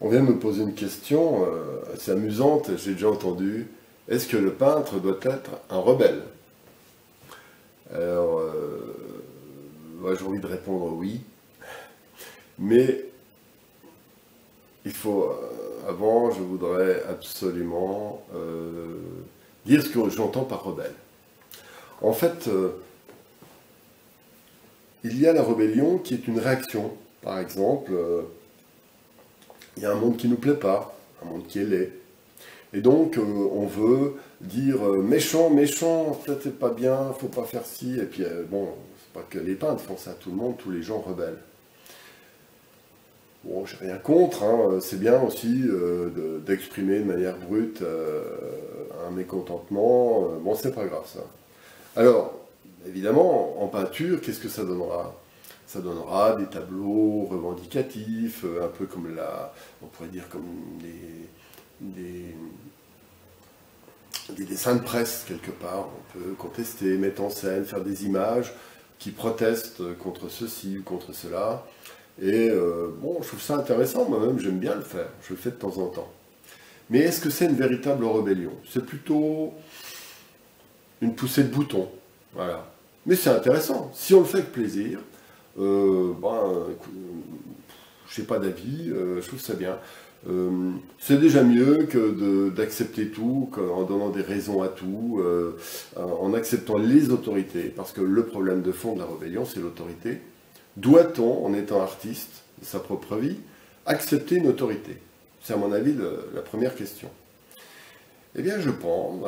On vient de me poser une question assez amusante, j'ai déjà entendu. Est-ce que le peintre doit être un rebelle? Alors, moi j'ai envie de répondre oui, mais il faut, avant, je voudrais absolument dire ce que j'entends par rebelle. En fait, il y a la rébellion qui est une réaction. Par exemple, il y a un monde qui ne nous plaît pas, un monde qui est laid. Et donc, on veut dire méchant, méchant, ça c'est pas bien, faut pas faire ci. Et puis, bon, c'est pas que les peintres font ça, tout le monde, tous les gens rebelles. Bon, j'ai rien contre, hein, c'est bien aussi d'exprimer de manière brute un mécontentement. Bon, c'est pas grave ça. Alors, évidemment, en peinture, qu'est-ce que ça donnera? Ça donnera des tableaux revendicatifs, un peu comme on pourrait dire comme des dessins de presse, quelque part. On peut contester, mettre en scène, faire des images qui protestent contre ceci ou contre cela. Et bon, je trouve ça intéressant, moi-même j'aime bien le faire, je le fais de temps en temps. Mais est-ce que c'est une véritable rébellion? C'est plutôt une poussée de bouton, voilà. Mais c'est intéressant, si on le fait avec plaisir, je n'ai pas d'avis, je trouve ça bien. C'est déjà mieux que d'accepter tout, en donnant des raisons à tout, en acceptant les autorités, parce que le problème de fond de la rébellion, c'est l'autorité. Doit-on, en étant artiste de sa propre vie, accepter une autorité? C'est à mon avis la première question. Eh bien je pense,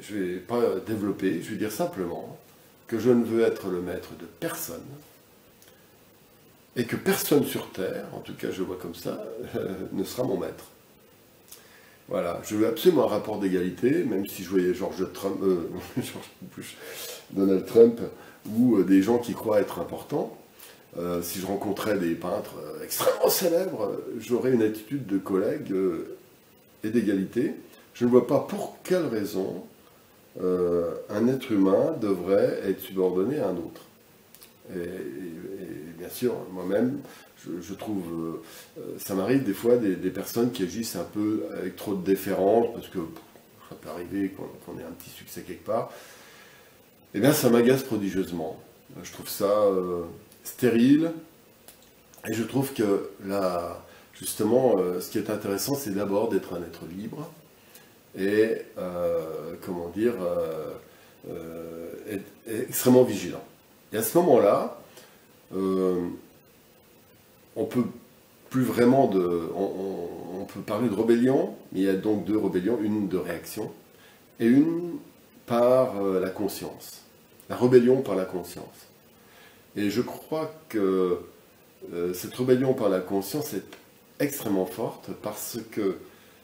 je ne vais pas développer, je vais dire simplement que je ne veux être le maître de personne, et que personne sur Terre, en tout cas je le vois comme ça, ne sera mon maître. Voilà, je veux absolument un rapport d'égalité, même si je voyais Donald Trump, ou des gens qui croient être importants. Si je rencontrais des peintres extrêmement célèbres, j'aurais une attitude de collègue et d'égalité. Je ne vois pas pour quelle raison un être humain devrait être subordonné à un autre. Et bien sûr, moi-même, je trouve, ça m'arrive des fois des personnes qui agissent un peu avec trop de déférence, parce que ça peut arriver qu'on ait un petit succès quelque part. Eh bien, ça m'agace prodigieusement. Je trouve ça stérile, et je trouve que là, justement, ce qui est intéressant, c'est d'abord d'être un être libre, et, comment dire, être extrêmement vigilant. Et à ce moment-là, on peut plus vraiment on peut parler de rébellion, mais il y a donc deux rébellions, une de réaction et une par la conscience. La rébellion par la conscience. Et je crois que cette rébellion par la conscience est extrêmement forte parce que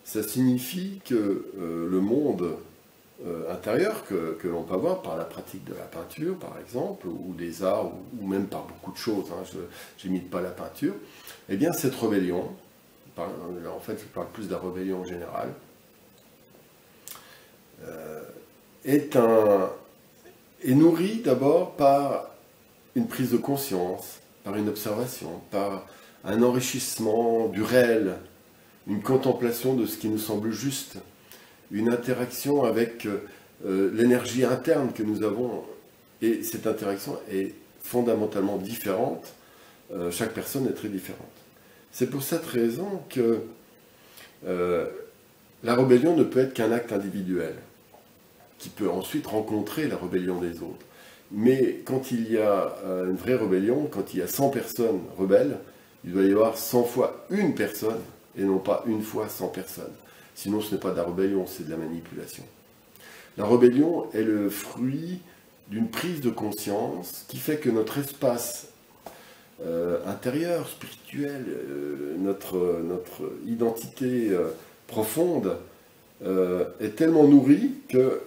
ça signifie que le monde intérieur que l'on peut avoir par la pratique de la peinture, par exemple, ou des arts, ou même par beaucoup de choses, hein, je n'imite pas la peinture, eh bien cette rébellion, en fait je parle plus de la rébellion en général, est nourrie d'abord par une prise de conscience, par une observation, par un enrichissement du réel, une contemplation de ce qui nous semble juste, une interaction avec l'énergie interne que nous avons. Et cette interaction est fondamentalement différente. Chaque personne est très différente. C'est pour cette raison que la rébellion ne peut être qu'un acte individuel, qui peut ensuite rencontrer la rébellion des autres. Mais quand il y a une vraie rébellion, quand il y a 100 personnes rebelles, il doit y avoir 100 fois une personne, et non pas une fois 100 personnes. Sinon, ce n'est pas de la rébellion, c'est de la manipulation. La rébellion est le fruit d'une prise de conscience qui fait que notre espace intérieur, spirituel, notre identité profonde est tellement nourrie que,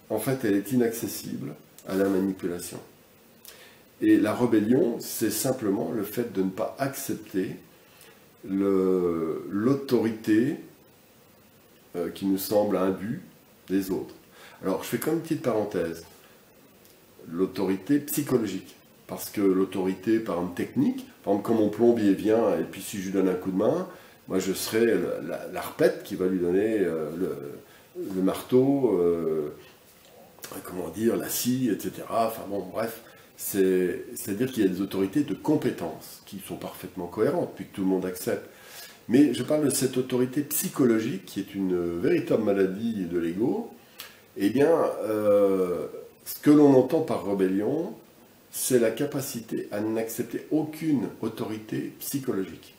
en fait, elle est inaccessible à la manipulation. Et la rébellion, c'est simplement le fait de ne pas accepter l'autorité qui nous semble indue des autres. Alors, je fais comme une petite parenthèse. L'autorité psychologique. Parce que l'autorité, par exemple, technique, par exemple, quand mon plombier vient, et puis si je lui donne un coup de main, moi je serai l'arpette qui va lui donner le marteau, comment dire, la scie, etc. Enfin bon, bref, c'est-à-dire qu'il y a des autorités de compétence qui sont parfaitement cohérentes, puis que tout le monde accepte. Mais je parle de cette autorité psychologique qui est une véritable maladie de l'ego. Eh bien, ce que l'on entend par rébellion, c'est la capacité à n'accepter aucune autorité psychologique.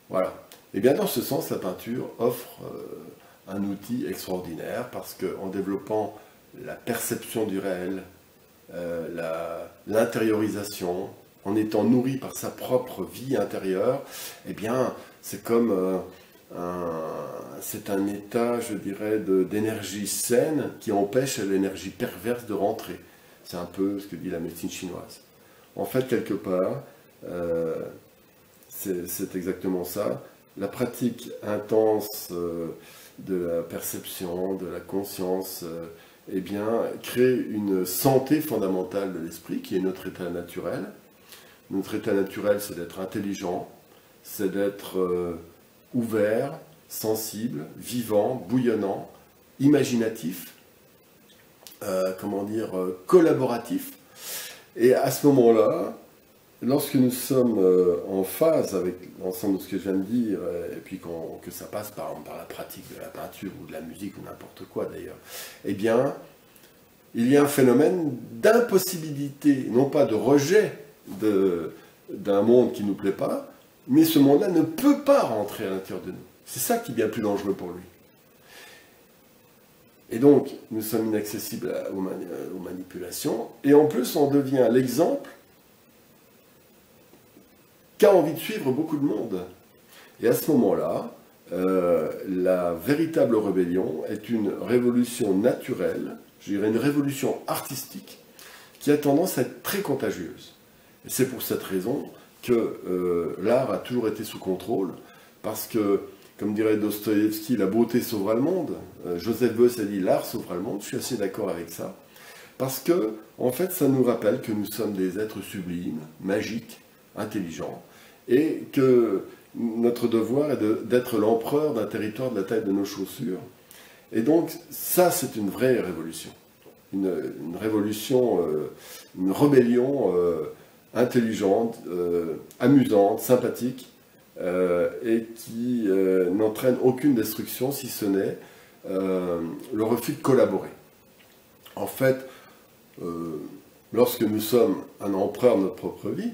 Voilà. Et bien dans ce sens, la peinture offre un outil extraordinaire parce qu'en développant la perception du réel, l'intériorisation, en étant nourri par sa propre vie intérieure, eh bien c'est comme c'est un état, je dirais, d'énergie saine qui empêche l'énergie perverse de rentrer. C'est un peu ce que dit la médecine chinoise. En fait, quelque part, c'est exactement ça. La pratique intense de la perception, de la conscience, eh bien, crée une santé fondamentale de l'esprit, qui est notre état naturel. Notre état naturel, c'est d'être intelligent, c'est d'être ouvert, sensible, vivant, bouillonnant, imaginatif, comment dire, collaboratif. Et à ce moment-là, lorsque nous sommes en phase avec l'ensemble de ce que je viens de dire, et puis que ça passe par la pratique de la peinture ou de la musique ou n'importe quoi d'ailleurs, eh bien, il y a un phénomène d'impossibilité, non pas de rejet d'un monde qui ne nous plaît pas, mais ce monde-là ne peut pas rentrer à l'intérieur de nous. C'est ça qui est bien plus dangereux pour lui. Et donc, nous sommes inaccessibles aux manipulations, et en plus, on devient l'exemple qu'a envie de suivre beaucoup de monde. Et à ce moment-là, la véritable rébellion est une révolution naturelle, je dirais une révolution artistique, qui a tendance à être très contagieuse. Et c'est pour cette raison que l'art a toujours été sous contrôle, parce que, comme dirait Dostoïevski, la beauté sauvera le monde. Joseph Beuys a dit l'art sauvera le monde, je suis assez d'accord avec ça, parce que, en fait, ça nous rappelle que nous sommes des êtres sublimes, magiques, intelligents, et que notre devoir est d'être l'empereur d'un territoire de la taille de nos chaussures. Et donc, ça, c'est une vraie révolution. Une révolution, une rébellion intelligente, amusante, sympathique, et qui n'entraîne aucune destruction, si ce n'est le refus de collaborer. En fait, lorsque nous sommes un empereur de notre propre vie,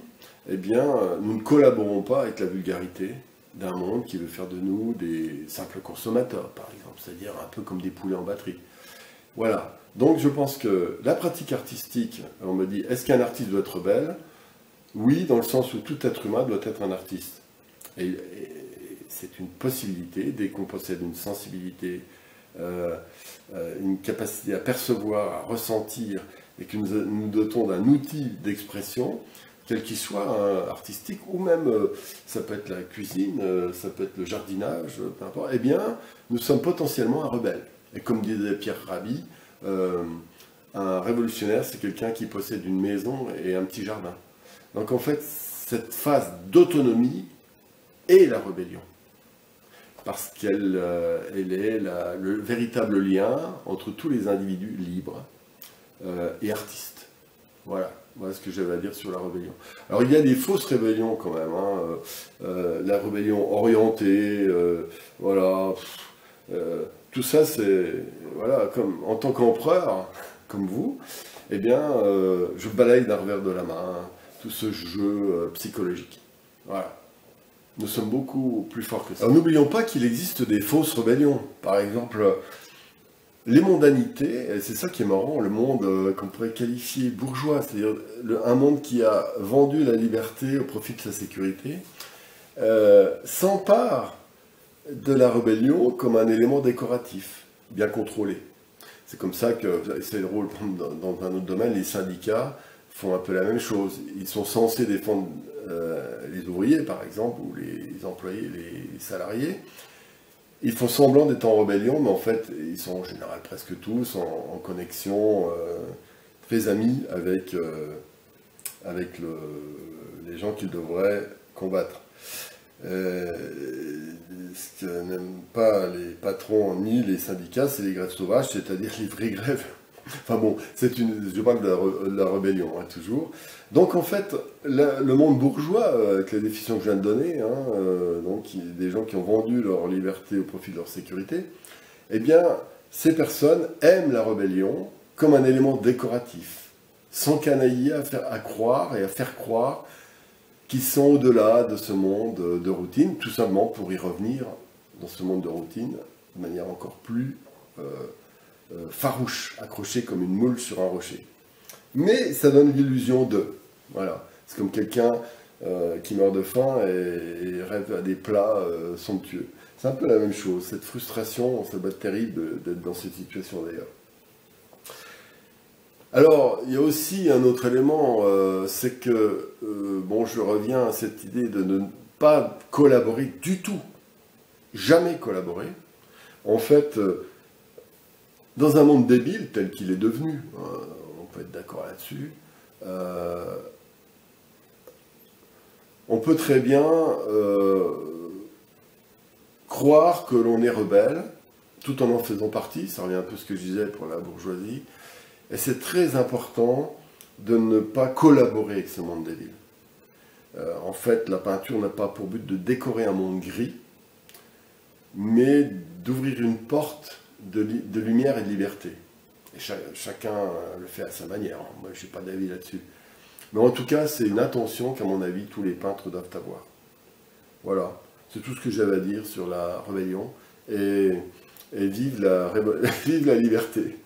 eh bien, nous ne collaborons pas avec la vulgarité d'un monde qui veut faire de nous des simples consommateurs, par exemple, c'est-à-dire un peu comme des poulets en batterie. Voilà. Donc je pense que la pratique artistique, on me dit, est-ce qu'un artiste doit être rebelle? Oui, dans le sens où tout être humain doit être un artiste. Et c'est une possibilité, dès qu'on possède une sensibilité, une capacité à percevoir, à ressentir, et que nous dotons d'un outil d'expression, quel qu'il soit, artistique, ou même, ça peut être la cuisine, ça peut être le jardinage, peu importe, eh bien, nous sommes potentiellement un rebelle. Et comme disait Pierre Rabhi, un révolutionnaire, c'est quelqu'un qui possède une maison et un petit jardin. Donc en fait, cette phase d'autonomie est la rébellion. Parce qu'elle est le véritable lien entre tous les individus libres et artistes. Voilà. Voilà ce que j'avais à dire sur la rébellion. Alors il y a des fausses rébellions quand même, hein. La rébellion orientée, voilà, tout ça c'est, voilà, comme en tant qu'empereur, comme vous, eh bien, je balaye d'un revers de la main tout ce jeu psychologique. Voilà. Nous sommes beaucoup plus forts que ça. Alors n'oublions pas qu'il existe des fausses rébellions. Par exemple, les mondanités, et c'est ça qui est marrant, le monde qu'on pourrait qualifier bourgeois, c'est-à-dire un monde qui a vendu la liberté au profit de sa sécurité, s'empare de la rébellion comme un élément décoratif, bien contrôlé. C'est comme ça que, c'est le rôle dans un autre domaine, les syndicats font un peu la même chose. Ils sont censés défendre les ouvriers, par exemple, ou les employés, les salariés. Ils font semblant d'être en rébellion, mais en fait, ils sont en général presque tous en connexion, très amis avec les gens qu'ils devraient combattre. Ce que n'aiment pas les patrons ni les syndicats, c'est les grèves sauvages, c'est-à-dire les vraies grèves. Enfin bon, je parle de la rébellion, hein, toujours. Donc en fait, le monde bourgeois, avec la définition que je viens de donner, hein, donc des gens qui ont vendu leur liberté au profit de leur sécurité, eh bien, ces personnes aiment la rébellion comme un élément décoratif, s'encanailler à croire et à faire croire qu'ils sont au-delà de ce monde de routine, tout simplement pour y revenir dans ce monde de routine de manière encore plus farouche, accroché comme une moule sur un rocher. Mais ça donne l'illusion de. Voilà. C'est comme quelqu'un qui meurt de faim et rêve à des plats somptueux. C'est un peu la même chose. Cette frustration, ça doit être terrible d'être dans cette situation d'ailleurs. Alors, il y a aussi un autre élément, c'est que, bon, je reviens à cette idée de ne pas collaborer du tout. Jamais collaborer. En fait, dans un monde débile tel qu'il est devenu, on peut être d'accord là-dessus, on peut très bien croire que l'on est rebelle, tout en faisant partie, ça revient un peu à ce que je disais pour la bourgeoisie, et c'est très important de ne pas collaborer avec ce monde débile. En fait, la peinture n'a pas pour but de décorer un monde gris, mais d'ouvrir une porte de lumière et de liberté. Et chacun le fait à sa manière. Moi, je n'ai pas d'avis là-dessus. Mais en tout cas, c'est une intention qu'à mon avis, tous les peintres doivent avoir. Voilà. C'est tout ce que j'avais à dire sur la rébellion. Et vive la liberté.